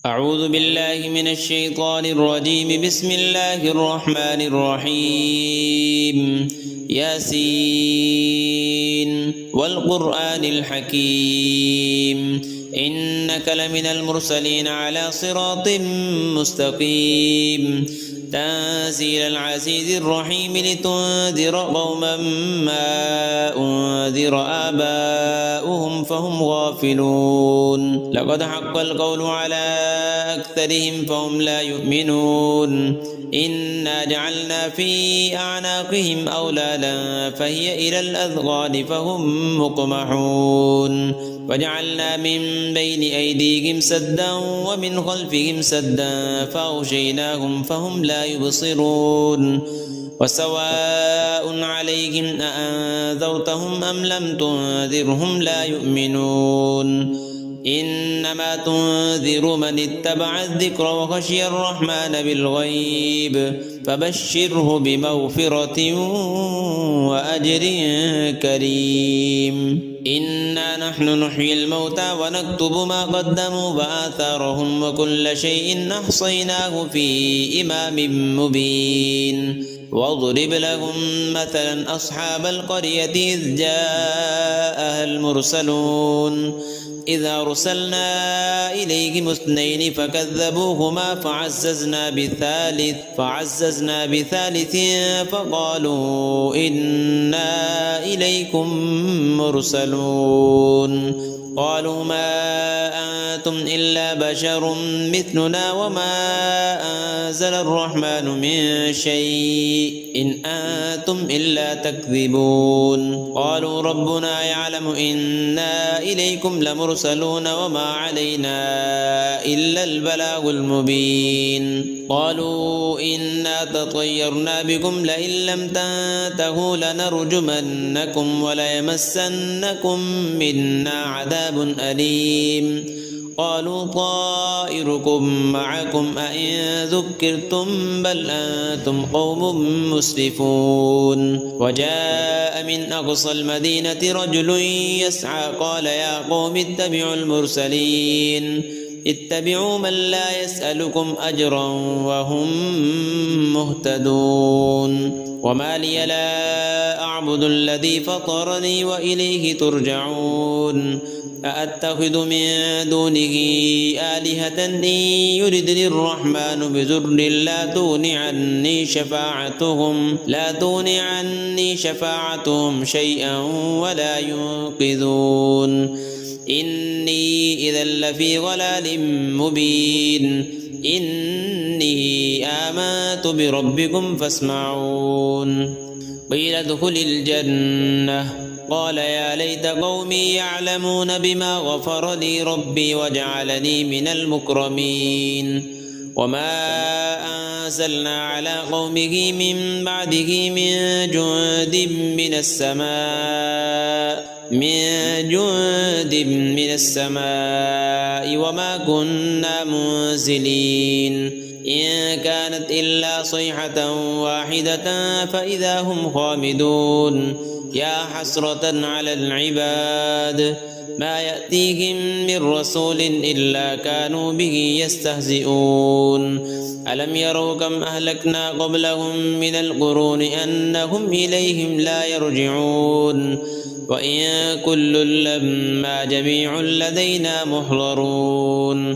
أعوذ بالله من الشيطان الرجيم. بسم الله الرحمن الرحيم. ياسين والقرآن الحكيم إنك لمن المرسلين على صراط مستقيم تنزيل العزيز الرحيم لتنذر قوما ما أنذر آباؤهم فهم غافلون. لقد حق القول على أكثرهم فهم لا يؤمنون. إنا جعلنا في أعناقهم أغلالا فهي إلى الأذقان فهم مقمحون. وجعلنا من بين أيديهم سدا ومن خلفهم سدا فأغشيناهم فهم لا يبصرون. وسواء عليهم أأنذرتهم أم لم تنذرهم لا يؤمنون. إنما تنذر من اتبع الذكر وخشي الرحمن بالغيب فبشره بمغفرة وأجر كريم. إنا نحن نحيي الموتى ونكتب ما قدموا وآثارهم وكل شيء أحصيناه في إمام مبين. واضرب لهم مثلا أصحاب القرية إذ جاءها المرسلون إذ أرسلنا إليهم اثنين فكذبوهما فعززنا بثالث فقالوا إنا إليكم مرسلون. قالوا ما أنتم إلا بشر مثلنا وما أنزل الرحمن من شيء إن أنتم إلا تكذبون. قالوا ربنا يعلم إنا إليكم لمرسلون وما علينا إلا البلاغ المبين. قالوا إنا تطيرنا بكم لئن لم تنتهوا لنرجمنكم وليمسنكم منا عذاب أليم. قالوا طائركم معكم أئن ذكرتم بل أنتم قوم مسرفون. وجاء من أقصى المدينة رجل يسعى قال يا قوم اتبعوا المرسلين اتبعوا من لا يسألكم أجرا وهم مهتدون. وما لي لا أعبد الذي فطرني وإليه ترجعون. أأتخذ من دونه آلهة إن يردني الرحمن بضر لا تغن عني شفاعتهم شيئا ولا ينقذون. إني إذا لفي ضلال مبين. إني آمنت بربكم فاسمعون. قيل ادخل الجنة قال يا ليت قومي يعلمون بما غفر لي ربي وجعلني من المكرمين. وما أنزلنا على قومه من بعده من جند من السماء وما كنا منزلين. إن كانت إلا صيحة واحدة فإذا هم خامدون. يا حسرة على العباد ما يأتيهم من رسول إلا كانوا به يستهزئون. ألم يروا كم أهلكنا قبلهم من القرون أنهم إليهم لا يرجعون. وإن كل لما جميع لدينا محضرون.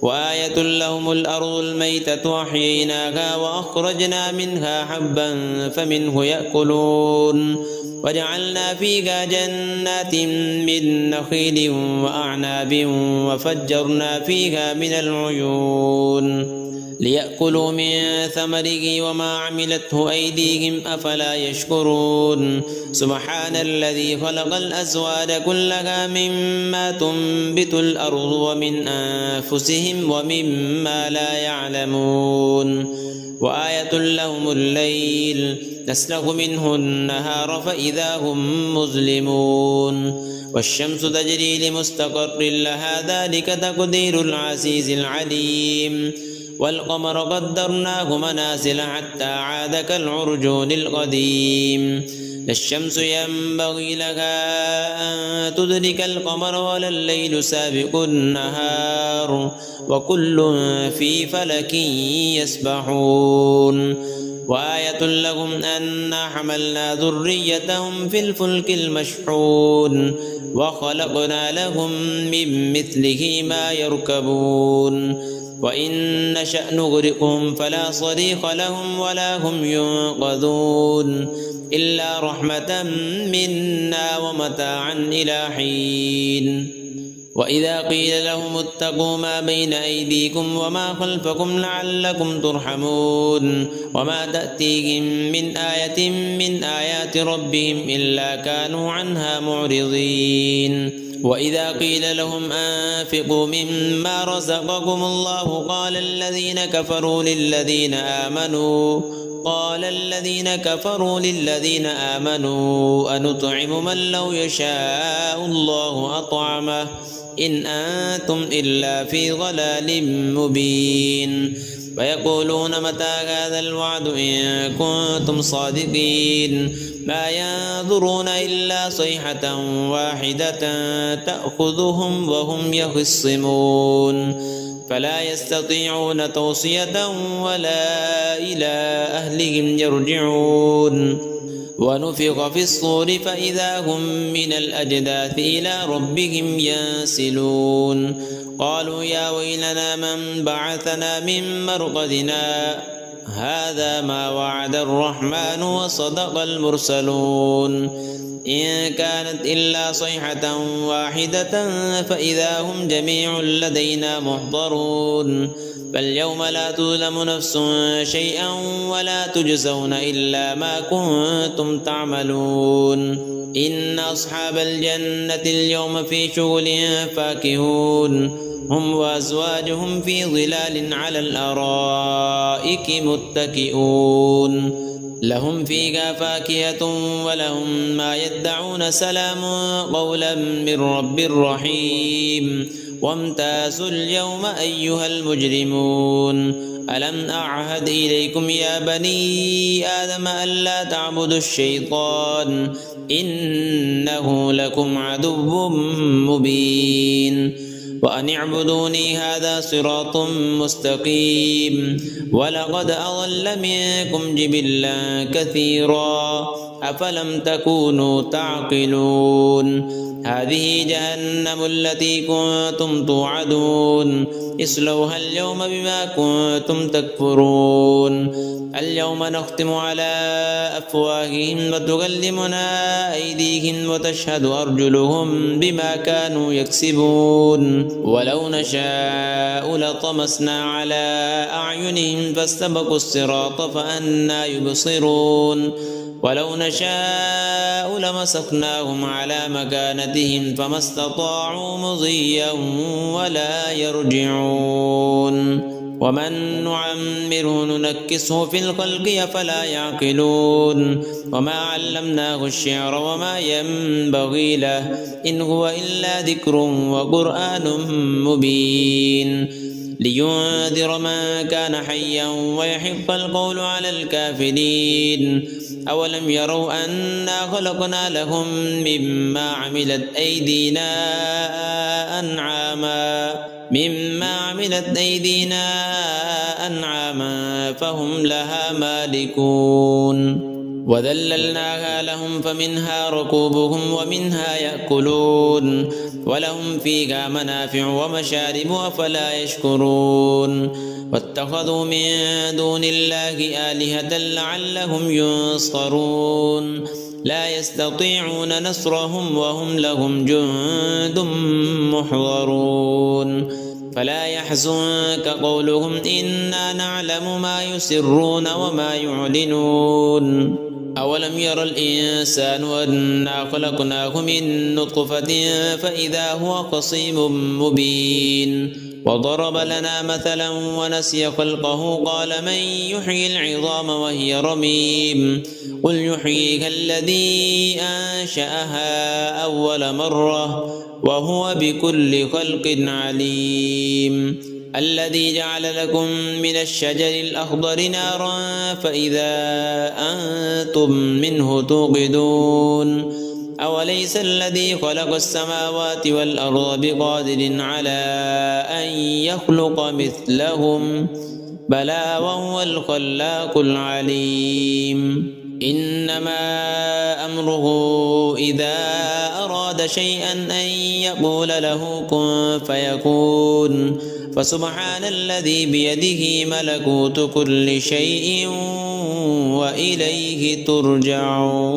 وآية لهم الأرض الميتة أحييناها وأخرجنا منها حبا فمنه يأكلون. وجعلنا فيها جنات من نخيل وأعناب وفجرنا فيها من العيون ليأكلوا من ثمره وما عملته أيديهم أفلا يشكرون. سبحان الذي خلق الأزواج كلها مما تنبت الأرض ومن أنفسهم ومما لا يعلمون. وآية لهم الليل نسلخ منه النهار فإذا هم مظلمون. والشمس تجري لمستقر لها ذلك تقدير العزيز العليم. والقمر قدرناه منازل حتى عاد كالعرجون القديم. لا الشمس ينبغي لها أن تدرك القمر ولا الليل سابق النهار وكل في فلك يسبحون وآية لهم أنا حملنا ذريتهم في الفلك المشحون وخلقنا لهم من مثله ما يركبون وإن نشأ نغرقهم فلا صريخ لهم ولا هم ينقذون إلا رحمة منا ومتاعا إلى حين وإذا قيل لهم اتقوا ما بين أيديكم وما خلفكم لعلكم ترحمون وما تأتيهم من آية من آيات ربهم إلا كانوا عنها معرضين وإذا قيل لهم أنفقوا مما رزقكم الله قال الذين كفروا للذين آمنوا أنطعم من لو يشاء الله أطعمه إن أنتم إلا في ضلال مبين ويقولون متى هذا الوعد إن كنتم صادقين ما ينظرون إلا صيحة واحدة تأخذهم وهم يخصمون فلا يستطيعون توصية ولا إلى أهلهم يرجعون ونفخ في الصور فإذا هم من الأجداث إلى ربهم ينسلون قالوا يا ويلنا من بعثنا من مرقدنا هذا ما وعد الرحمن وصدق المرسلون إن كانت إلا صيحة واحدة فإذا هم جميع لدينا محضرون فاليوم لا تظلم نفس شيئا ولا تجزون إلا ما كنتم تعملون إن أصحاب الجنة اليوم في شغل فاكهون هم وأزواجهم في ظلال على الأرائك متكئون لهم فيها فاكهة ولهم ما يدعون سلام قولا من رب رحيم وامتازوا اليوم أيها المجرمون ألم أعهد إليكم يا بني آدم ألا تعبدوا الشيطان إنه لكم عدو مبين وأن اعبدوني هذا صراط مستقيم ولقد أضل منكم جبلا كثيرا أفلم تكونوا تعقلون هذه جهنم التي كنتم توعدون اصلوها اليوم بما كنتم تكفرون اليوم نختم على أفواههم وتكلمنا أيديهم وتشهد أرجلهم بما كانوا يكسبون ولو نشاء لطمسنا على أعينهم فاستبقوا الصراط فأنى يبصرون ولو نشاء لمسخناهم على مكانتهم فما استطاعوا مضيا ولا يرجعون ومن نعمره ننكسه في الخلق أفلا يعقلون وما علمناه الشعر وما ينبغي له إن هو إلا ذكر وقرآن مبين لينذر من كان حيا ويحق القول على الكافرين أولم يروا أنا خلقنا لهم مما عملت أيدينا أنعاما فهم لها مالكون وذللناها لهم فمنها ركوبهم ومنها يأكلون ولهم فيها منافع ومشارب أفلا يشكرون واتخذوا من دون الله آلهة لعلهم ينصرون لا يستطيعون نصرهم وهم لهم جند محضرون فلا يحزنك قولهم إنا نعلم ما يسرون وما يعلنون أولم ير الإنسان أنا خلقناه من نطفة فإذا هو خصيم مبين وضرب لنا مثلا ونسي خلقه قال من يحيي العظام وهي رميم قل يحييها الذي أنشأها أول مرة وهو بكل خلق عليم الذي جعل لكم من الشجر الأخضر نارا فإذا أنتم منه توقدون أوليس الذي خلق السماوات والأرض بقادر على أن يخلق مثلهم بلى وهو الخلاق العليم إنما أمره إذا أراد شيئا أن يقول له كن فيكون فسبحان الذي بيده ملكوت كل شيء وإليه ترجعون.